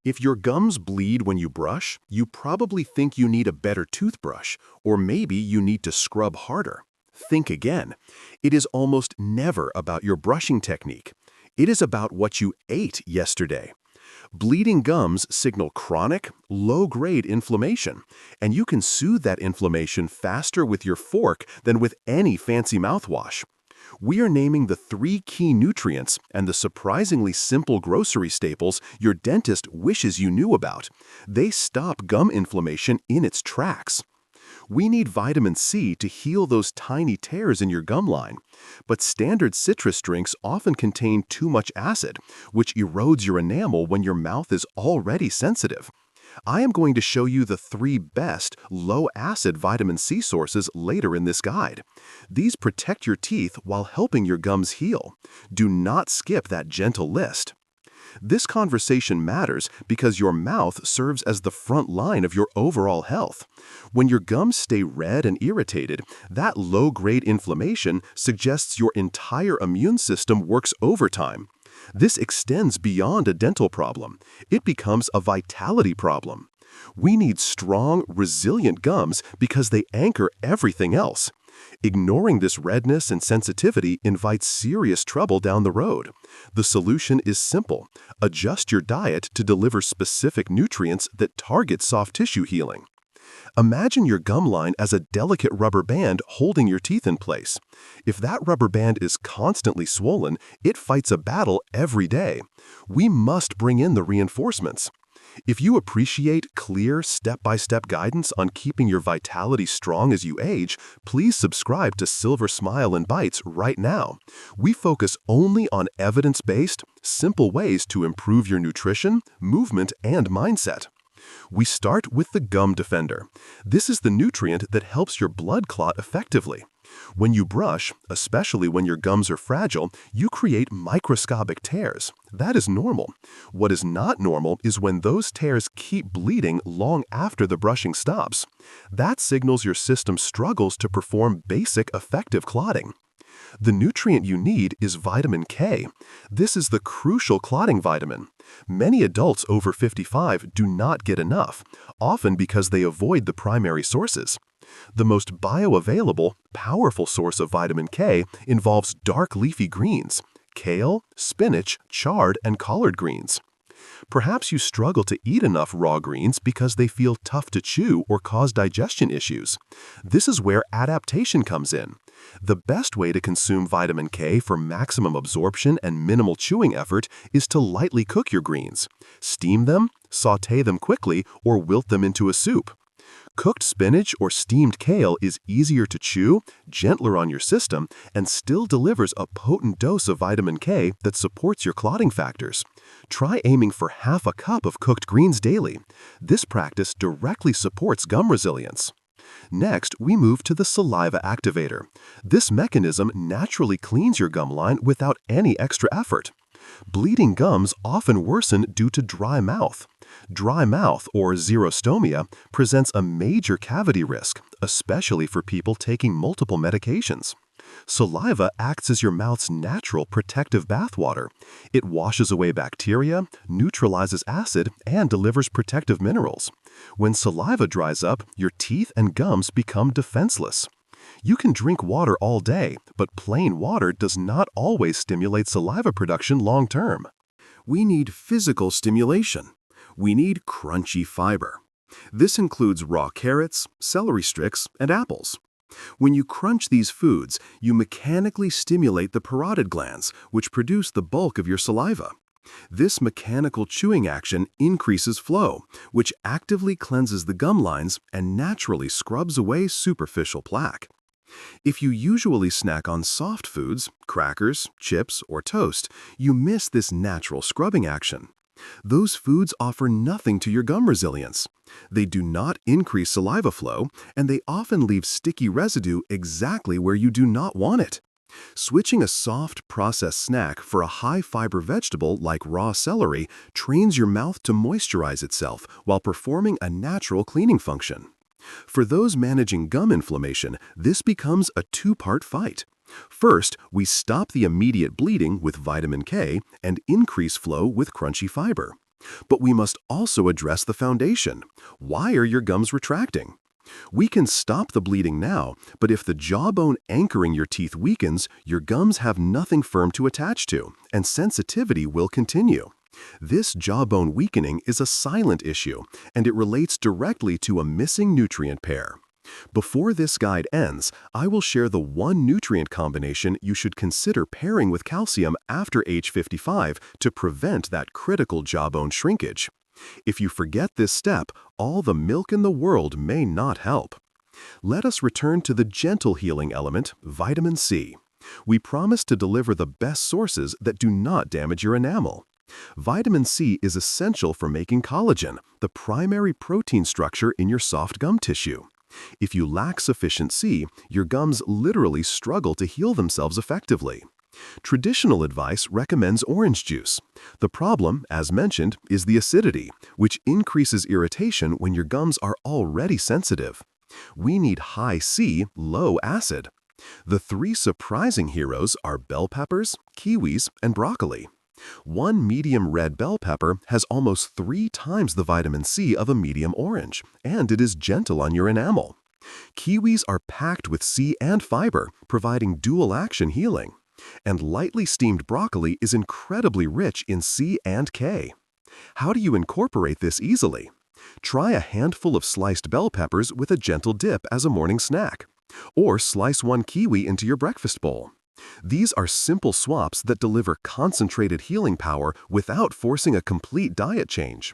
If your gums bleed when you brush, you probably think you need a better toothbrush, or maybe you need to scrub harder. Think again. It is almost never about your brushing technique. It is about what you ate yesterday. Bleeding gums signal chronic, low-grade inflammation, and you can soothe that inflammation faster with your fork than with any fancy mouthwash. We are naming the 3 key nutrients and the surprisingly simple grocery staples your dentist wishes you knew about. They stop gum inflammation in its tracks. We need vitamin C to heal those tiny tears in your gum line. But standard citrus drinks often contain too much acid, which erodes your enamel when your mouth is already sensitive. I am going to show you the 3 best low-acid vitamin C sources later in this guide. These protect your teeth while helping your gums heal. Do not skip that gentle list. This conversation matters because your mouth serves as the front line of your overall health. When your gums stay red and irritated, that low-grade inflammation suggests your entire immune system works overtime. This extends beyond a dental problem. It becomes a vitality problem. We need strong, resilient gums because they anchor everything else. Ignoring this redness and sensitivity invites serious trouble down the road. The solution is simple. Adjust your diet to deliver specific nutrients that target soft tissue healing. Imagine your gum line as a delicate rubber band holding your teeth in place. If that rubber band is constantly swollen, it fights a battle every day. We must bring in the reinforcements. If you appreciate clear, step-by-step guidance on keeping your vitality strong as you age, please subscribe to Silver Smile and Bites right now. We focus only on evidence-based, simple ways to improve your nutrition, movement, and mindset. We start with the gum defender. This is the nutrient that helps your blood clot effectively. When you brush, especially when your gums are fragile, you create microscopic tears. That is normal. What is not normal is when those tears keep bleeding long after the brushing stops. That signals your system struggles to perform basic effective clotting. The nutrient you need is vitamin K. This is the crucial clotting vitamin. Many adults over 55 do not get enough, often because they avoid the primary sources. The most bioavailable, powerful source of vitamin K involves dark leafy greens: kale, spinach, chard, and collard greens. Perhaps you struggle to eat enough raw greens because they feel tough to chew or cause digestion issues. This is where adaptation comes in. The best way to consume vitamin K for maximum absorption and minimal chewing effort is to lightly cook your greens. Steam them, sauté them quickly, or wilt them into a soup. Cooked spinach or steamed kale is easier to chew, gentler on your system, and still delivers a potent dose of vitamin K that supports your clotting factors. Try aiming for half a cup of cooked greens daily. This practice directly supports gum resilience. Next, we move to the saliva activator. This mechanism naturally cleans your gum line without any extra effort. Bleeding gums often worsen due to dry mouth. Dry mouth, or xerostomia, presents a major cavity risk, especially for people taking multiple medications. Saliva acts as your mouth's natural protective bathwater. It washes away bacteria, neutralizes acid, and delivers protective minerals. When saliva dries up, your teeth and gums become defenseless. You can drink water all day, but plain water does not always stimulate saliva production long-term. We need physical stimulation. We need crunchy fiber. This includes raw carrots, celery sticks, and apples. When you crunch these foods, you mechanically stimulate the parotid glands, which produce the bulk of your saliva. This mechanical chewing action increases flow, which actively cleanses the gum lines and naturally scrubs away superficial plaque. If you usually snack on soft foods, crackers, chips, or toast, you miss this natural scrubbing action. Those foods offer nothing to your gum resilience. They do not increase saliva flow, and they often leave sticky residue exactly where you do not want it. Switching a soft, processed snack for a high-fiber vegetable like raw celery trains your mouth to moisturize itself while performing a natural cleaning function. For those managing gum inflammation, this becomes a two-part fight. First, we stop the immediate bleeding with vitamin K and increase flow with crunchy fiber. But we must also address the foundation. Why are your gums retracting? We can stop the bleeding now, but if the jawbone anchoring your teeth weakens, your gums have nothing firm to attach to, and sensitivity will continue. This jawbone weakening is a silent issue, and it relates directly to a missing nutrient pair. Before this guide ends, I will share the one nutrient combination you should consider pairing with calcium after age 55 to prevent that critical jawbone shrinkage. If you forget this step, all the milk in the world may not help. Let us return to the gentle healing element, vitamin C. We promise to deliver the best sources that do not damage your enamel. Vitamin C is essential for making collagen, the primary protein structure in your soft gum tissue. If you lack sufficient C, your gums literally struggle to heal themselves effectively. Traditional advice recommends orange juice. The problem, as mentioned, is the acidity, which increases irritation when your gums are already sensitive. We need high C, low acid. The three surprising heroes are bell peppers, kiwis, and broccoli. One medium red bell pepper has almost 3 times the vitamin C of a medium orange, and it is gentle on your enamel. Kiwis are packed with C and fiber, providing dual-action healing. And lightly steamed broccoli is incredibly rich in C and K. How do you incorporate this easily? Try a handful of sliced bell peppers with a gentle dip as a morning snack. Or slice one kiwi into your breakfast bowl. These are simple swaps that deliver concentrated healing power without forcing a complete diet change.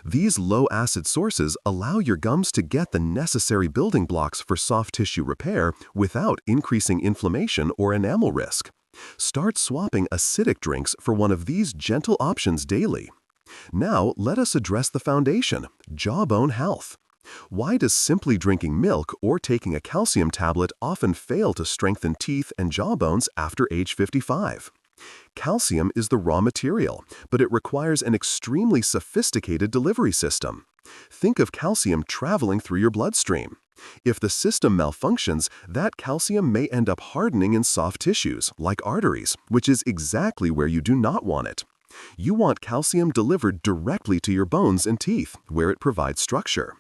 These low-acid sources allow your gums to get the necessary building blocks for soft tissue repair without increasing inflammation or enamel risk. Start swapping acidic drinks for one of these gentle options daily. Now, let us address the foundation, jawbone health. Why does simply drinking milk or taking a calcium tablet often fail to strengthen teeth and jawbones after age 55? Calcium is the raw material, but it requires an extremely sophisticated delivery system. Think of calcium traveling through your bloodstream. If the system malfunctions, that calcium may end up hardening in soft tissues, like arteries, which is exactly where you do not want it. You want calcium delivered directly to your bones and teeth, where it provides structure.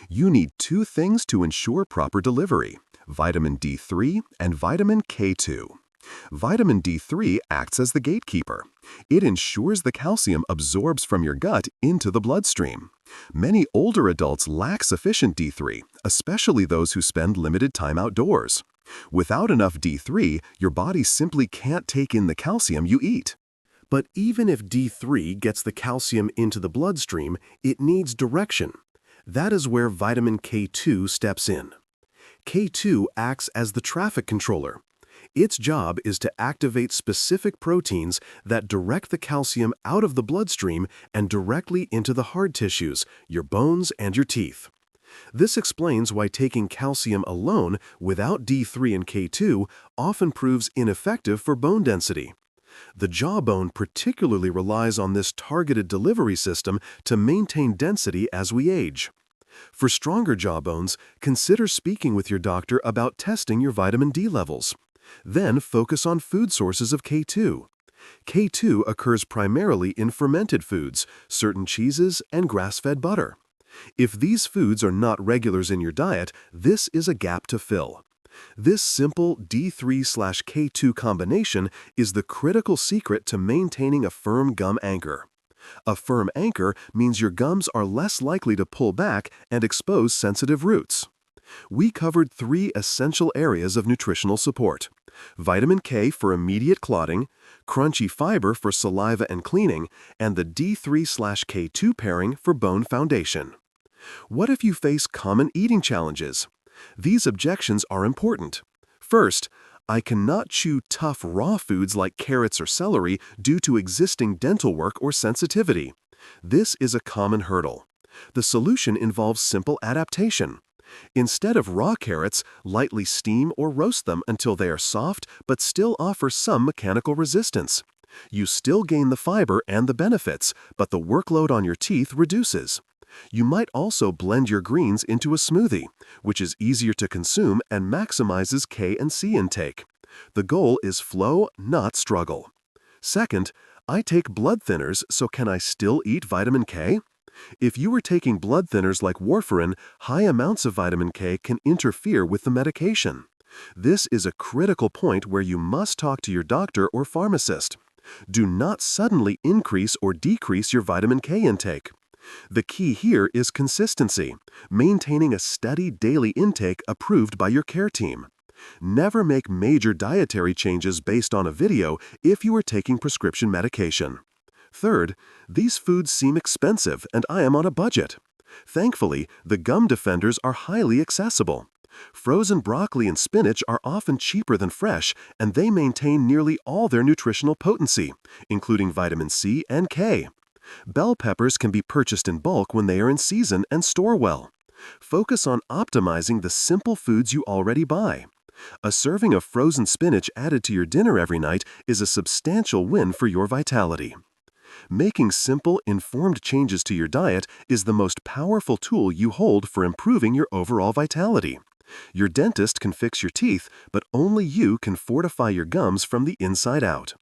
You need 2 things to ensure proper delivery: vitamin D3 and vitamin K2. Vitamin D3 acts as the gatekeeper. It ensures the calcium absorbs from your gut into the bloodstream. Many older adults lack sufficient D3, especially those who spend limited time outdoors. Without enough D3, your body simply can't take in the calcium you eat. But even if D3 gets the calcium into the bloodstream, it needs direction. That is where vitamin K2 steps in. K2 acts as the traffic controller. Its job is to activate specific proteins that direct the calcium out of the bloodstream and directly into the hard tissues, your bones and your teeth. This explains why taking calcium alone without D3 and K2 often proves ineffective for bone density. The jawbone particularly relies on this targeted delivery system to maintain density as we age. For stronger jawbones, consider speaking with your doctor about testing your vitamin D levels. Then focus on food sources of K2. K2 occurs primarily in fermented foods, certain cheeses, and grass-fed butter. If these foods are not regulars in your diet, this is a gap to fill. This simple D3/K2 combination is the critical secret to maintaining a firm gum anchor. A firm anchor means your gums are less likely to pull back and expose sensitive roots. We covered 3 essential areas of nutritional support: vitamin K for immediate clotting, crunchy fiber for saliva and cleaning, and the D3/K2 pairing for bone foundation. What if you face common eating challenges? These objections are important. First, I cannot chew tough raw foods like carrots or celery due to existing dental work or sensitivity. This is a common hurdle. The solution involves simple adaptation. Instead of raw carrots, lightly steam or roast them until they are soft but still offer some mechanical resistance. You still gain the fiber and the benefits, but the workload on your teeth reduces. You might also blend your greens into a smoothie, which is easier to consume and maximizes K and C intake. The goal is flow, not struggle. Second, I take blood thinners, so can I still eat vitamin K? If you are taking blood thinners like warfarin, high amounts of vitamin K can interfere with the medication. This is a critical point where you must talk to your doctor or pharmacist. Do not suddenly increase or decrease your vitamin K intake. The key here is consistency, maintaining a steady daily intake approved by your care team. Never make major dietary changes based on a video if you are taking prescription medication. Third, these foods seem expensive and I am on a budget. Thankfully, the gum defenders are highly accessible. Frozen broccoli and spinach are often cheaper than fresh, and they maintain nearly all their nutritional potency, including vitamin C and K. Bell peppers can be purchased in bulk when they are in season and store well. Focus on optimizing the simple foods you already buy. A serving of frozen spinach added to your dinner every night is a substantial win for your vitality. Making simple, informed changes to your diet is the most powerful tool you hold for improving your overall vitality. Your dentist can fix your teeth, but only you can fortify your gums from the inside out.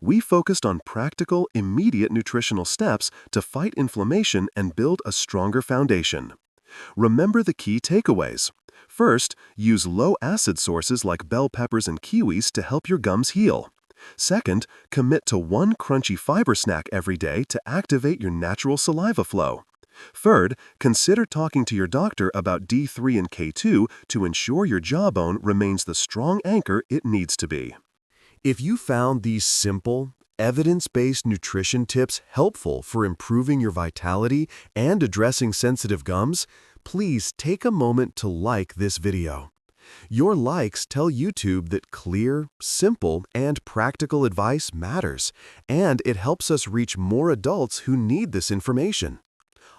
We focused on practical, immediate nutritional steps to fight inflammation and build a stronger foundation. Remember the key takeaways. First, use low-acid sources like bell peppers and kiwis to help your gums heal. Second, commit to one crunchy fiber snack every day to activate your natural saliva flow. Third, consider talking to your doctor about D3 and K2 to ensure your jawbone remains the strong anchor it needs to be. If you found these simple, evidence-based nutrition tips helpful for improving your vitality and addressing sensitive gums, please take a moment to like this video. Your likes tell YouTube that clear, simple, and practical advice matters, and it helps us reach more adults who need this information.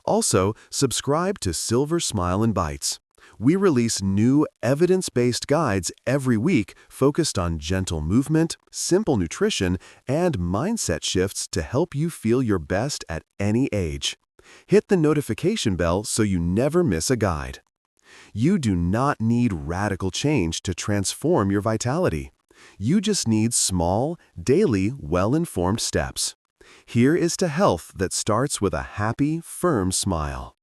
Also, subscribe to Silver Smile and Bites. We release new, evidence-based guides every week focused on gentle movement, simple nutrition, and mindset shifts to help you feel your best at any age. Hit the notification bell so you never miss a guide. You do not need radical change to transform your vitality. You just need small, daily, well-informed steps. Here is to health that starts with a happy, firm smile.